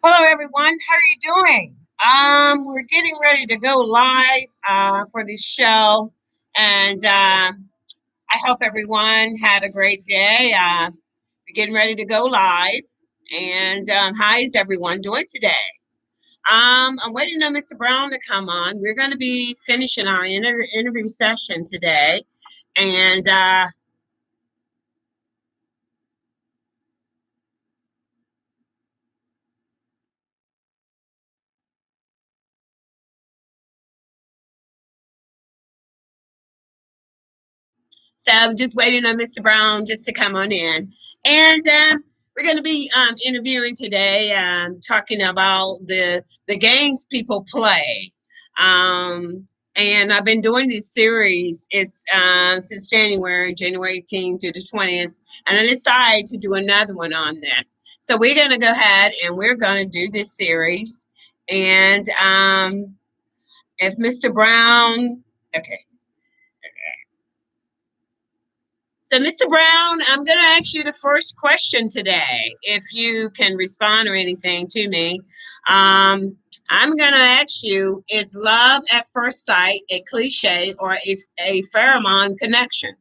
Hello, everyone. How are you doing? We're getting ready to go live for this show, and I hope everyone had a great day. We're getting ready to go live, and how is everyone doing today? I'm waiting on Mr. Brown to come on. We're going to be finishing our interview session today, and so I'm just waiting on Mr. Brown just to come on in. And we're going to be interviewing today, talking about the games people play. Um, and I've been doing this series it's since January 18th to the 20th, and I decided to do another one on this. So we're going to go ahead and we're going to do this series. And if Mr. Brown, okay. So, Mr. Brown, I'm going to ask you the first question today. If you can respond or anything to me, I'm going to ask you: is love at first sight a cliche or a pheromone connection?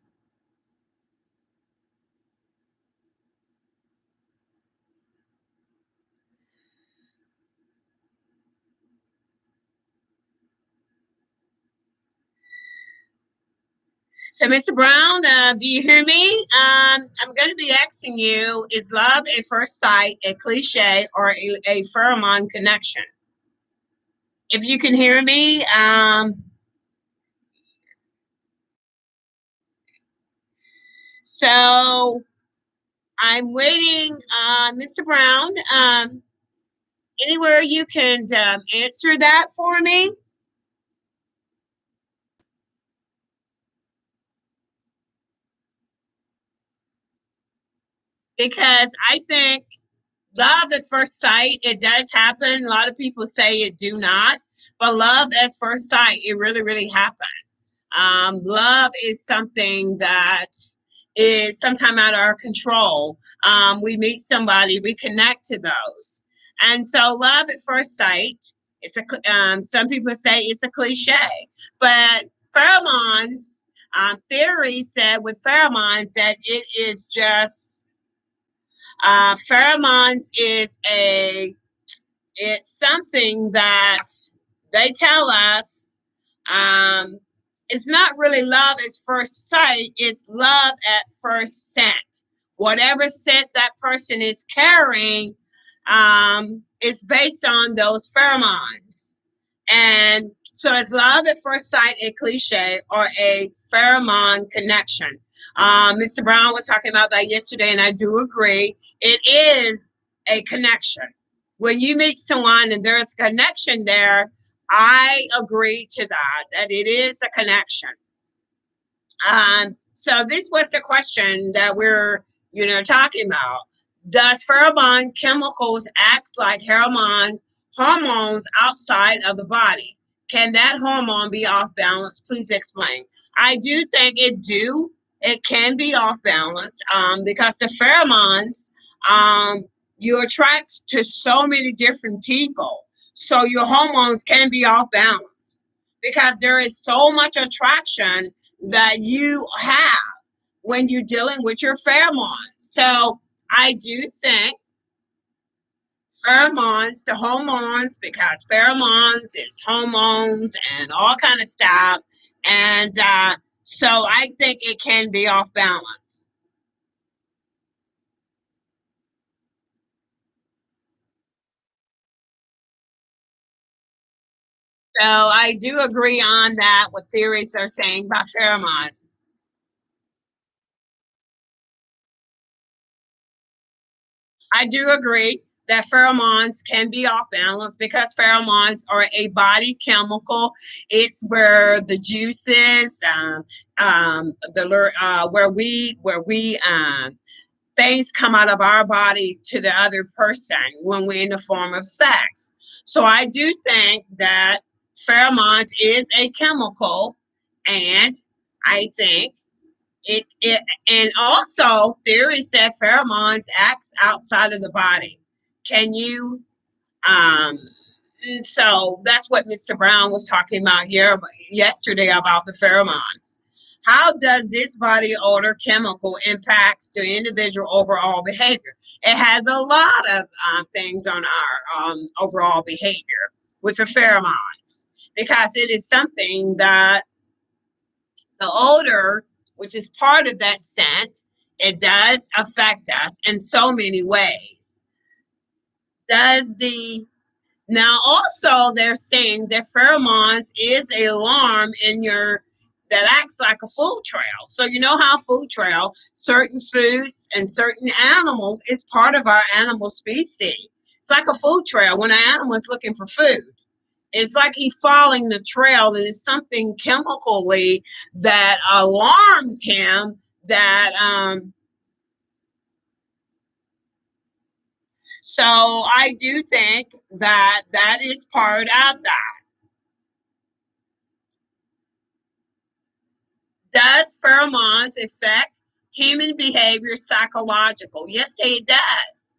So, Mr. Brown, do you hear me? I'm going to be asking you: is love at first sight a cliche or a pheromone connection? If you can hear me, so I'm waiting, Mr. Brown. Anywhere you can answer that for me, because I think love at first sight, it does happen. A lot of people say it do not, but love at first sight, it really, really happens. Love is something that is sometimes out of our control. We meet somebody, we connect to those. And so, love at first sight, some people say it's a cliche, but pheromones, theory said with pheromones that it is just, pheromones is it's something that they tell us, um, it's not really love at first sight, it's love at first scent. Whatever scent that person is carrying, is based on those pheromones. And so, is love at first sight a cliche or a pheromone connection? Mr. Brown was talking about that yesterday, and I do agree. It is a connection. When you meet someone and there's a connection there, I agree to that it is a connection. So this was the question that we're, talking about. Does pheromone chemicals act like hormones outside of the body? Can that hormone be off balance? Please explain. I do think it do. It can be off balance, because the pheromones, um, you attract to so many different people. So your hormones can be off balance because there is so much attraction that you have when you're dealing with your pheromones. So I do think pheromones, the hormones, because pheromones is hormones and all kind of stuff, and so I think it can be off balance. So I do agree on that. What theories are saying about pheromones. I do agree that pheromones can be off balance because pheromones are a body chemical. It's where the juices, where we things come out of our body to the other person when we're in the form of sex. So I do think that pheromones is a chemical, and I think it and also theory said pheromones acts outside of the body. Can you Um, and so that's what Mr. Brown was talking about here yesterday about the pheromones. How does this body odor chemical impacts the individual overall behavior? It has a lot of things on our overall behavior with the pheromones because it is something that the odor, which is part of that scent, it does affect us in so many ways. Does the Now also they're saying that pheromones is an alarm in your that acts like a food trail. So you know how food trail, certain foods and certain animals is part of our animal species. It's like a food trail when an animal is looking for food. It's like he's following the trail, and it's something chemically that alarms him that so I do think that that is part of that. Does pheromones affect human behavior psychological? Yes, it does.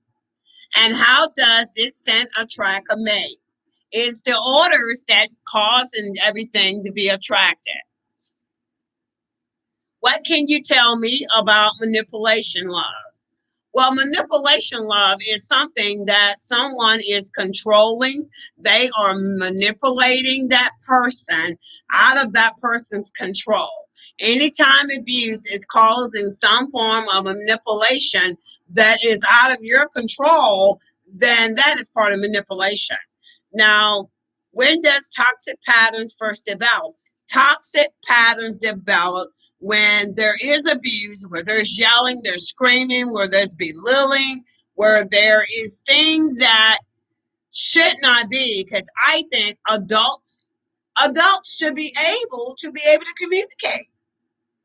And how does this scent attract a mate? It's the odors that cause and everything to be attracted. What can you tell me about manipulation, love? Well, manipulation, love, is something that someone is controlling. They are manipulating that person out of that person's control. Anytime abuse is causing some form of manipulation that is out of your control, then that is part of manipulation. Now, when does toxic patterns first develop? Toxic patterns develop when there is abuse, where there's yelling, there's screaming, where there's belittling, where there is things that should not be. Because I think adults should be able to communicate.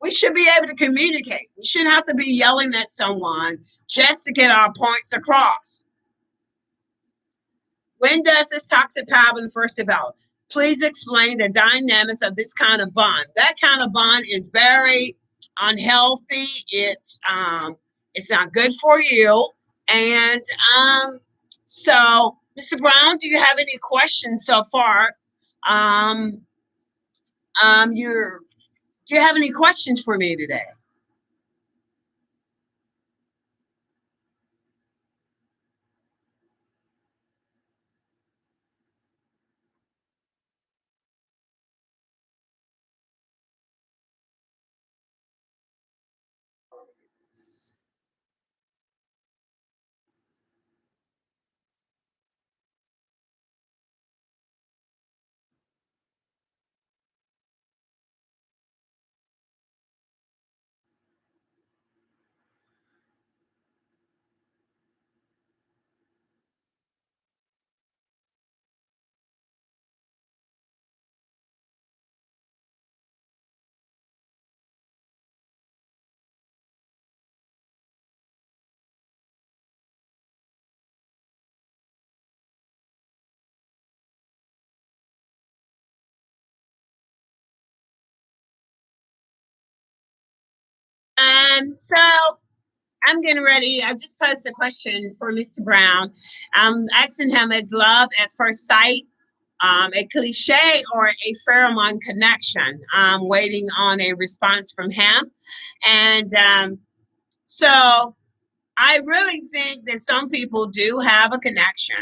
We should be able to communicate. We shouldn't have to be yelling at someone just to get our points across. When does this toxic pattern first develop? Please explain the dynamics of this kind of bond. That kind of bond is very unhealthy. It's not good for you. And so, Mr. Brown, do you have any questions so far? Um, you're Do you have any questions for me today? So I'm getting ready. I just posted a question for Mr. Brown. I'm asking him, is love at first sight a cliche or a pheromone connection? I'm waiting on a response from him. And so I really think that some people do have a connection.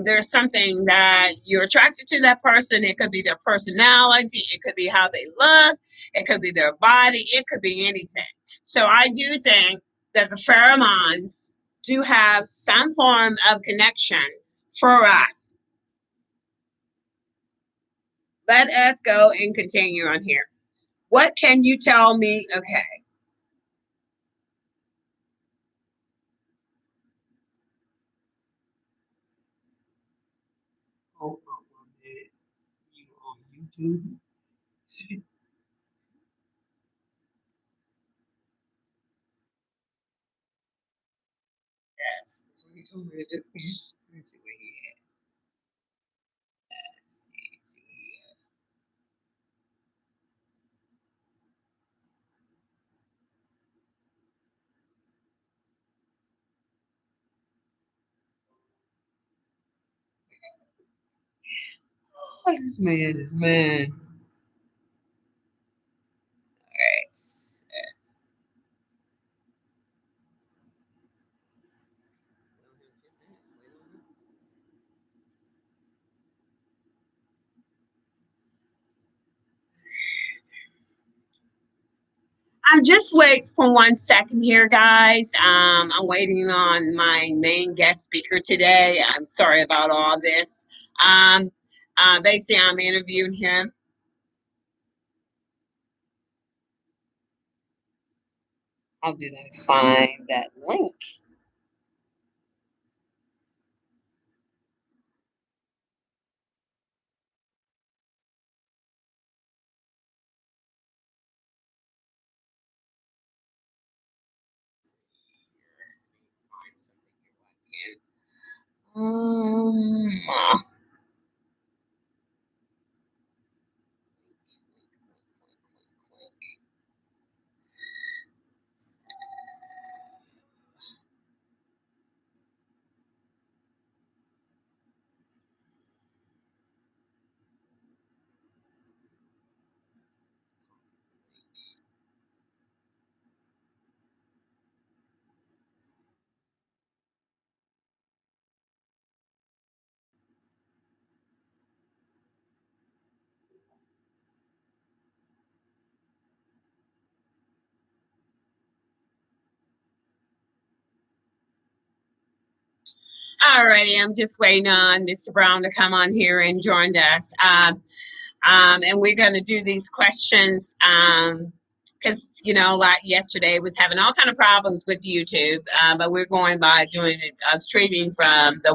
There's something that you're attracted to that person. It could be their personality, it could be how they look, it could be their body, it could be anything. So I do think that the pheromones do have some form of connection for us. Let us go and continue on here. What can you tell me? Okay. Hold on one minute. You on YouTube? Yes. That's what he told me to do. Let me see what he had. Let's see. Oh, this man. Alright. I'm just wait for 1 second here, guys. I'm waiting on my main guest speaker today. I'm sorry about all this. Um, Basically, I'm interviewing him. How did I find that link? Um, Alrighty, I'm just waiting on Mr. Brown to come on here and join us. And we're going to do these questions because like yesterday was having all kind of problems with YouTube, but we're going by doing it streaming from the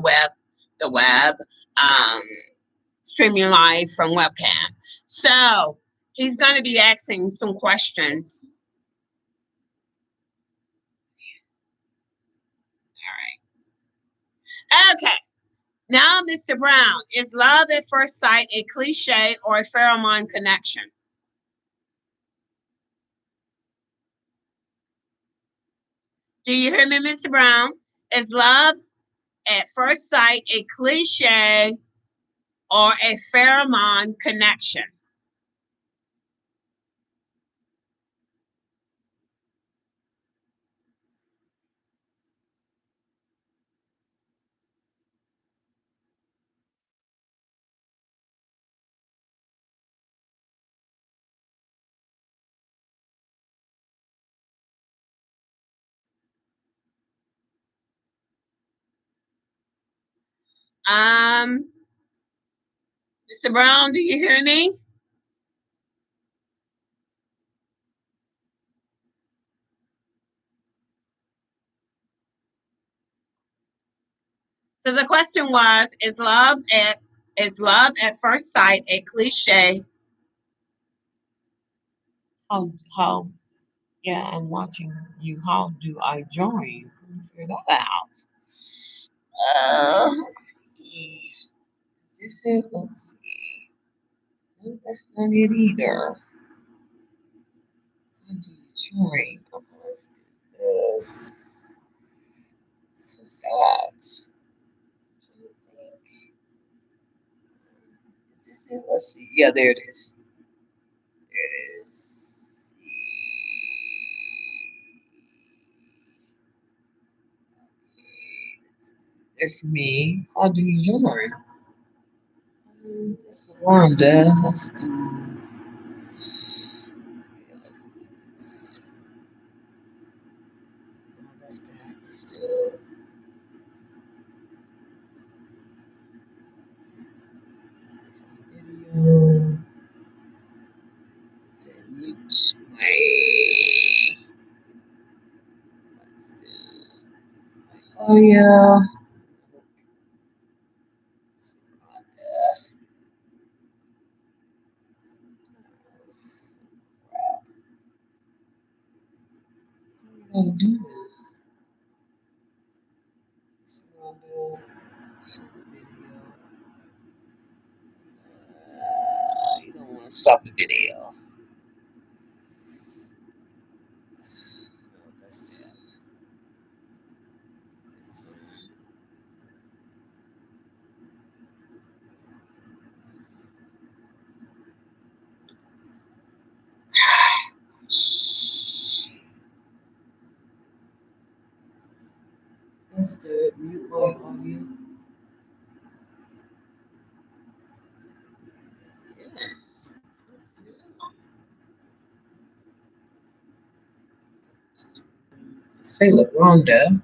web, um, streaming live from webcam. So he's going to be asking some questions. All right. Okay. Now, Mr. Brown, is love at first sight a cliche or a pheromone connection? Do you hear me, Mr. Brown? Is love at first sight a cliche or a pheromone connection? Um, Mr. Brown, do you hear me? So the question was, is love at first sight a cliche? How yeah, I'm watching you. How do I join? Figure that out. Let's see. Is this it? Let's see. No, that's not it either. How do you join? Let's do this. So sad. Is this it? Let's see. Yeah, there it is. There it is. It's me. How do you join? It's the worm there. Let's do this. No, that's that. Let's do video. Mute my. Let's do. Oh yeah. How are we gonna do this? So I'll do the video. You don't want to stop the video. No, that's it. Let's do it. Mute my audio. Yes. Say LaRonda.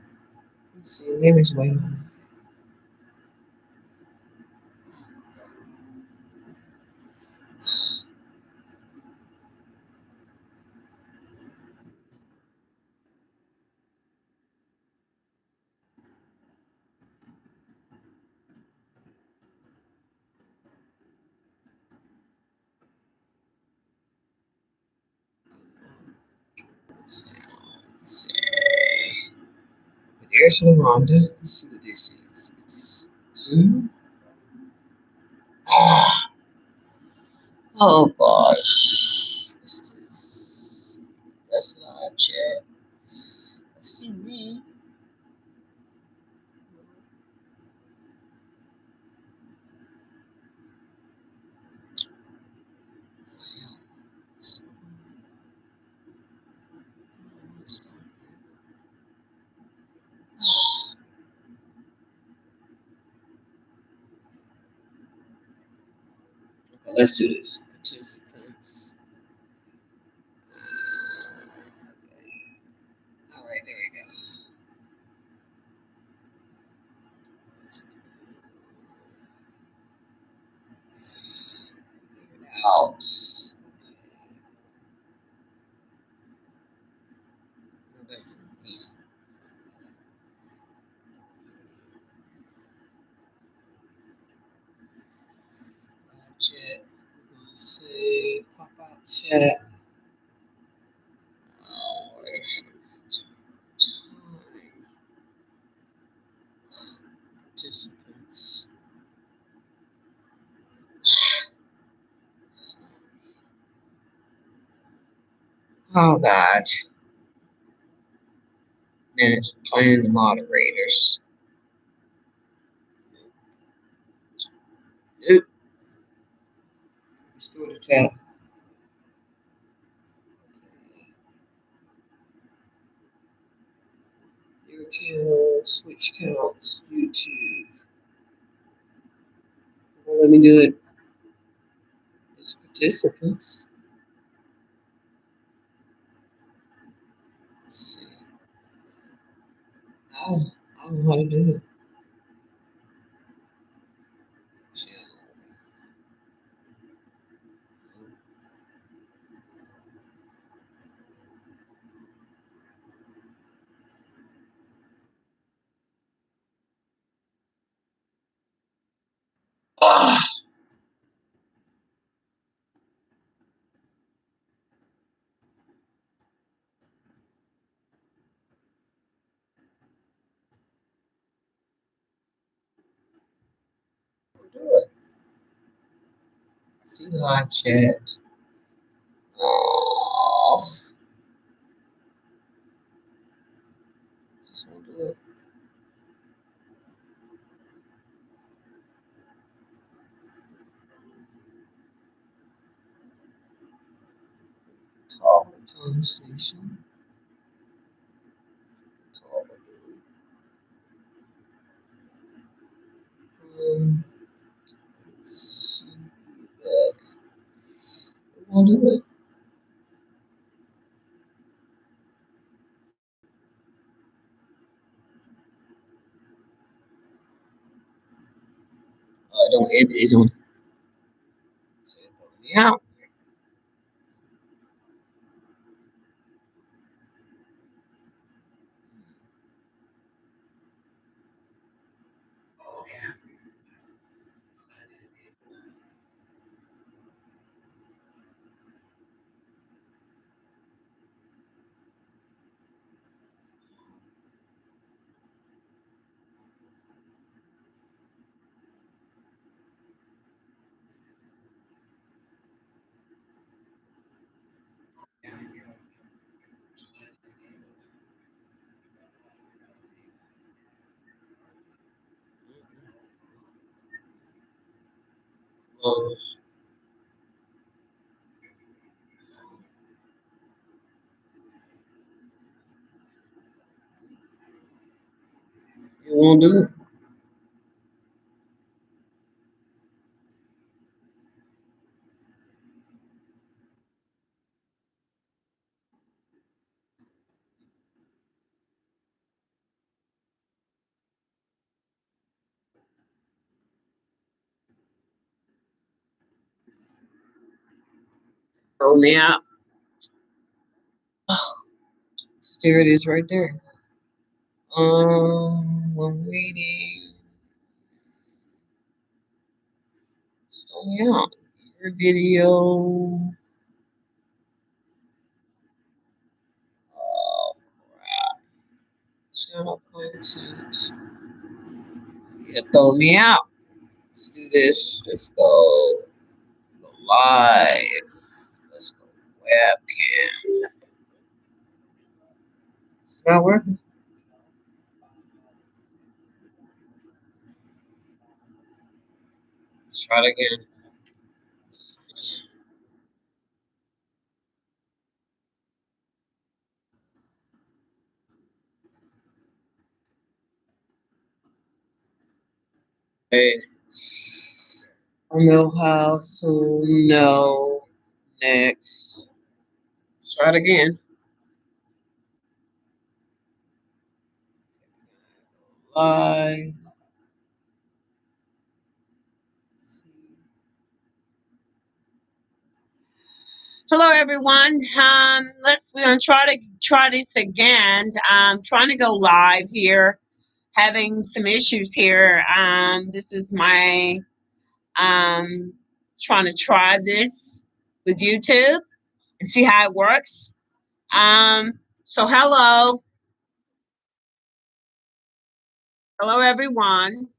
Let's see, maybe it's waiting. Let's see. There's LaRonda. Let's see what this is. It's oh gosh. This is that's live chat. Let's see me. Okay, let's do this. Participants. All right, there we go. Out. Chat. We're gonna say pop out chat. Oh, participants. Oh God. And it's playing the moderators. Oop. Restore the chat. Your channel, switch counts, YouTube. Well, let me do it. It's participants. Let's see. I don't know how to do it. Channel. Ah, do it. See live chat. Oh, just won't do it. Talk conversation. Talk. See that. It won't do it. Don't it don't. Yeah. Um, It won't do it. Throw me out. Oh, there it is right there. I'm waiting. Throw me out. Your video. Oh, crap. Channel content. You throw me out. Let's do this. Let's go. Let's go live. Let's go webcam. It's not working. Let's try it again. Okay. I know how, so no. Next. Let's try it again. Live. Hello, everyone. We're gonna try this again. Trying to go live here. Having some issues here. This is my trying to try this with YouTube and see how it works. So hello, everyone.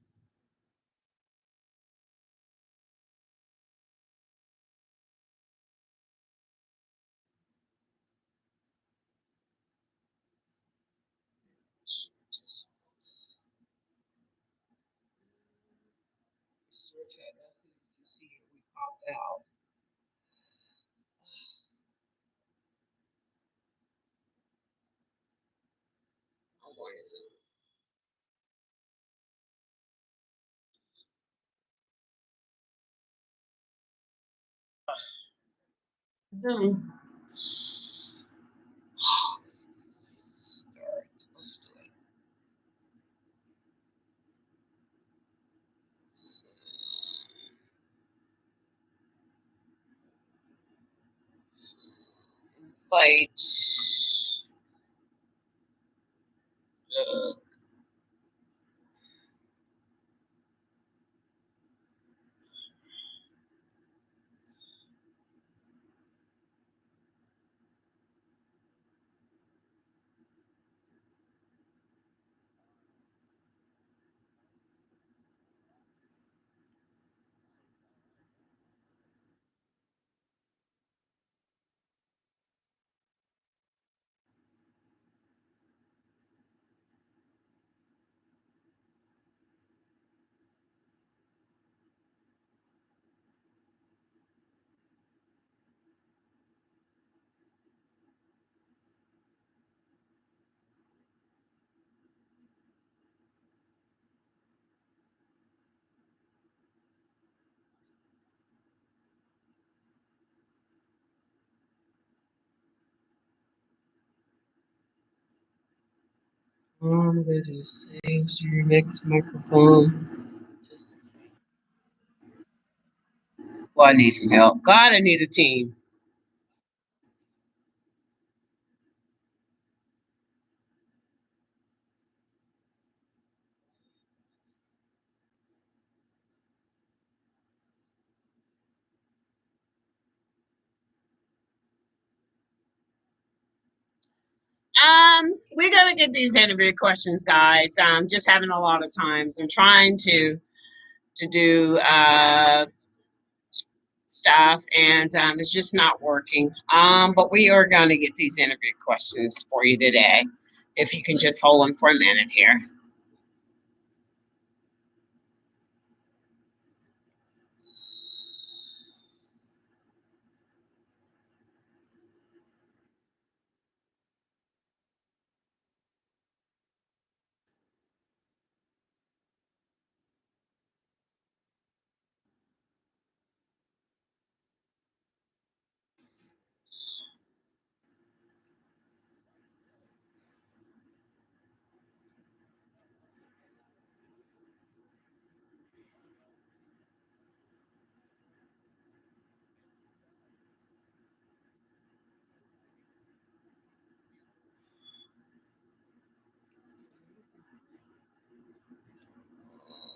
Zoom. Start. Let's do it. Invite. Uh, I'm going to save to your next microphone. Just a second. Well, I need some help. God, I need a team. We're gonna get these interview questions, guys. Just having a lot of times. I'm trying to do stuff, and it's just not working. But we are going to get these interview questions for you today. If you can just hold them for a minute here.